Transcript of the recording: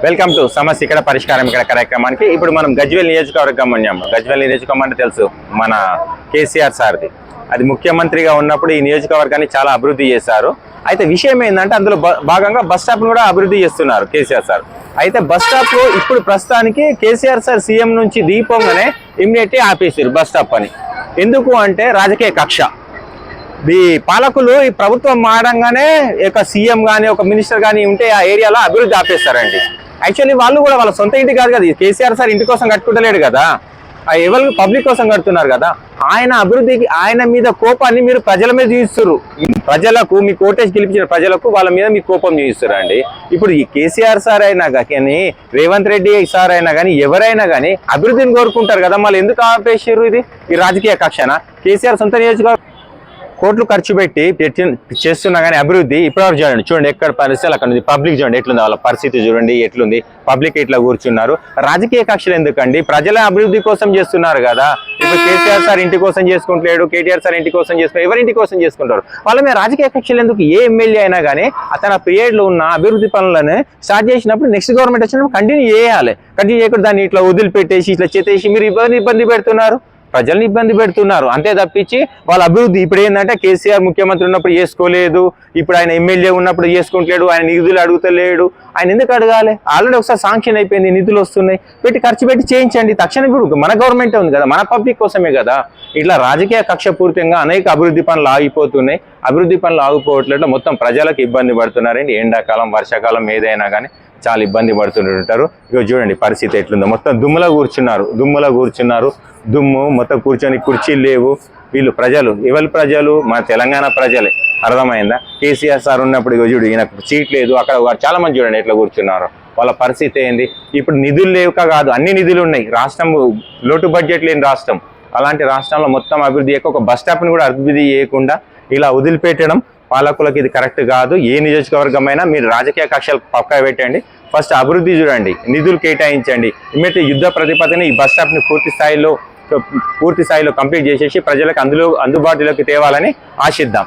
Welcome to సమస్య ఇక్కడ పరిష్కారం ఇక్కడ కార్యక్రమానికి. ఇప్పుడు మనం గజ్వేల్ నియోజకవర్గం ఉన్నాము. గజ్వేల్ నియోజకవర్గం అంటే తెలుసు, మన కేసీఆర్ సార్ది. అది ముఖ్యమంత్రిగా ఉన్నప్పుడు ఈ నియోజకవర్గాన్ని చాలా అభివృద్ధి చేశారు. అయితే విషయం ఏంటంటే అందులో భాగంగా బస్ స్టాప్ను కూడా అభివృద్ధి చేస్తున్నారు కేసీఆర్ సార్. అయితే బస్ స్టాప్ ఇప్పుడు ప్రస్తుతానికి కేసీఆర్ సార్ సీఎం నుంచి దీపంగానే ఇమ్మీడియట్లీ ఆపేసారు బస్ స్టాప్ అని. ఎందుకు అంటే రాజకీయ కక్ష. ఈ పాలకులు ఈ ప్రభుత్వం మారడంగానే ఒక సీఎం కానీ ఒక మినిస్టర్ కానీ ఉంటే ఆ ఏరియాలో అభివృద్ధి ఆపేస్తారండి. యాక్చువల్లీ వాళ్ళు కూడా వాళ్ళ సొంత ఇంటి కాదు కదా, కేసీఆర్ సార్ ఇంటి కోసం కట్టుకుంటలేడు కదా, ఎవరు పబ్లిక్ కోసం కడుతున్నారు కదా. ఆయన అభివృద్ధికి ఆయన మీద కోపాన్ని మీరు ప్రజల మీద చూపిస్తారు. ప్రజలకు మీ కోటేజ్ గెలిపించిన ప్రజలకు వాళ్ళ మీద మీ కోపం చూపిస్తారు అండి. ఇప్పుడు ఈ కేసీఆర్ సార్ అయినా కానీ రేవంత్ రెడ్డి సార్ అయినా కానీ ఎవరైనా కానీ అభివృద్ధిని కోరుకుంటారు కదా, మళ్ళీ ఎందుకు ఆపేసారు? ఇది ఈ రాజకీయ కక్షన. కేసీఆర్ సొంత నియోజకవర్గం కోట్లు ఖర్చు పెట్టి చేస్తున్నా కానీ అభివృద్ధి ఇప్పటివరకు చూడండి ఎక్కడ పరిస్థితులు అక్కడ ఉంది. పబ్లిక్ చూడండి ఎట్లుంది, వాళ్ళ పరిస్థితి చూడండి ఎట్లుంది. పబ్లిక్ ఇట్లా కూర్చున్నారు. రాజకీయ కక్షలు ఎందుకండి? ప్రజల అభివృద్ధి కోసం చేస్తున్నారు కదా. ఇప్పుడు కేసీఆర్ సార్ ఇంటి కోసం చేసుకుంటలేడు, కేటీఆర్ సార్ ఇంటి కోసం చేసుకుంటారు, ఎవరింటి కోసం చేసుకుంటారు. వాళ్ళ మీద రాజకీయ కక్షలు ఎందుకు? ఏ ఎమ్మెల్యే అయినా కానీ అతని పీరియడ్లో ఉన్న అభివృద్ధి పనులను స్టార్ట్ చేసినప్పుడు నెక్స్ట్ గవర్నమెంట్ వచ్చినప్పుడు కంటిన్యూ చేయాలి. కంటిన్యూ చేయకుండా దాన్ని ఇట్లా వదిలిపెట్టేసి ఇట్లా చేసేసి మీరు ఇబ్బంది పెడుతున్నారు, ప్రజల్ని ఇబ్బంది పెడుతున్నారు. అంతే తప్పించి వాళ్ళ అభివృద్ధి ఇప్పుడు ఏంటంటే కేసీఆర్ ముఖ్యమంత్రి ఉన్నప్పుడు చేసుకోలేదు, ఇప్పుడు ఆయన ఎమ్మెల్యే ఉన్నప్పుడు చేసుకుంటలేడు, ఆయన నిధులు అడుగుతలేడు. ఆయన ఎందుకు అడగాలి? ఆల్రెడీ ఒకసారి శాంక్షన్ అయిపోయింది, నిధులు వస్తున్నాయి, పెట్టి ఖర్చు పెట్టి చేయించండి తక్షణం. ఇప్పుడు మన గవర్నమెంటే ఉంది కదా, మన పబ్లిక్ కోసమే కదా. ఇట్లా రాజకీయ కక్షపూరితంగా అనేక అభివృద్ధి పనులు ఆగిపోతున్నాయి. అభివృద్ధి పనులు ఆగిపోవట్లేదు, మొత్తం ప్రజలకు ఇబ్బంది పడుతున్నారండి. ఎండాకాలం వర్షాకాలం ఏదైనా కానీ చాలా ఇబ్బంది పడుతుంటారు. ఇక చూడండి పరిస్థితి ఎట్లుందో, మొత్తం దుమ్ములో కూర్చున్నారు. దుమ్ము మొత్తం కూర్చొని కుర్చీలు లేవు. వీళ్ళు ప్రజలు ఎవరి ప్రజలు? మన తెలంగాణ ప్రజలే. అర్థమైందా? కేసీఆర్ సార్ ఉన్నప్పుడు ఇక చూడు ఈయనకు సీట్ లేదు, అక్కడ చాలా మంది చూడండి ఎట్లా కూర్చున్నారు. వాళ్ళ పరిస్థితి ఏంది? ఇప్పుడు నిధులు లేక కాదు, అన్ని నిధులు ఉన్నాయి. రాష్ట్రం లోటు బడ్జెట్ లేని రాష్ట్రం. అలాంటి రాష్ట్రంలో మొత్తం అభివృద్ధి చేయక ఒక బస్ స్టాప్ని కూడా అభివృద్ధి చేయకుండా ఇలా వదిలిపెట్టడం పాలకులకు ఇది కరెక్ట్ కాదు. ఏ నియోజకవర్గం అయినా మీరు రాజకీయ కక్షలు పక్కా పెట్టండి, ఫస్ట్ అభివృద్ధి చూడండి, నిధులు కేటాయించండి. ఇమ్మీడియట్ యుద్ధ ప్రతిపదిని ఈ బస్ స్టాప్ని పూర్తి స్థాయిలో కంప్లీట్ చేసేసి ప్రజలకు అందుబాటులోకి తేవాలని ఆశిద్దాం.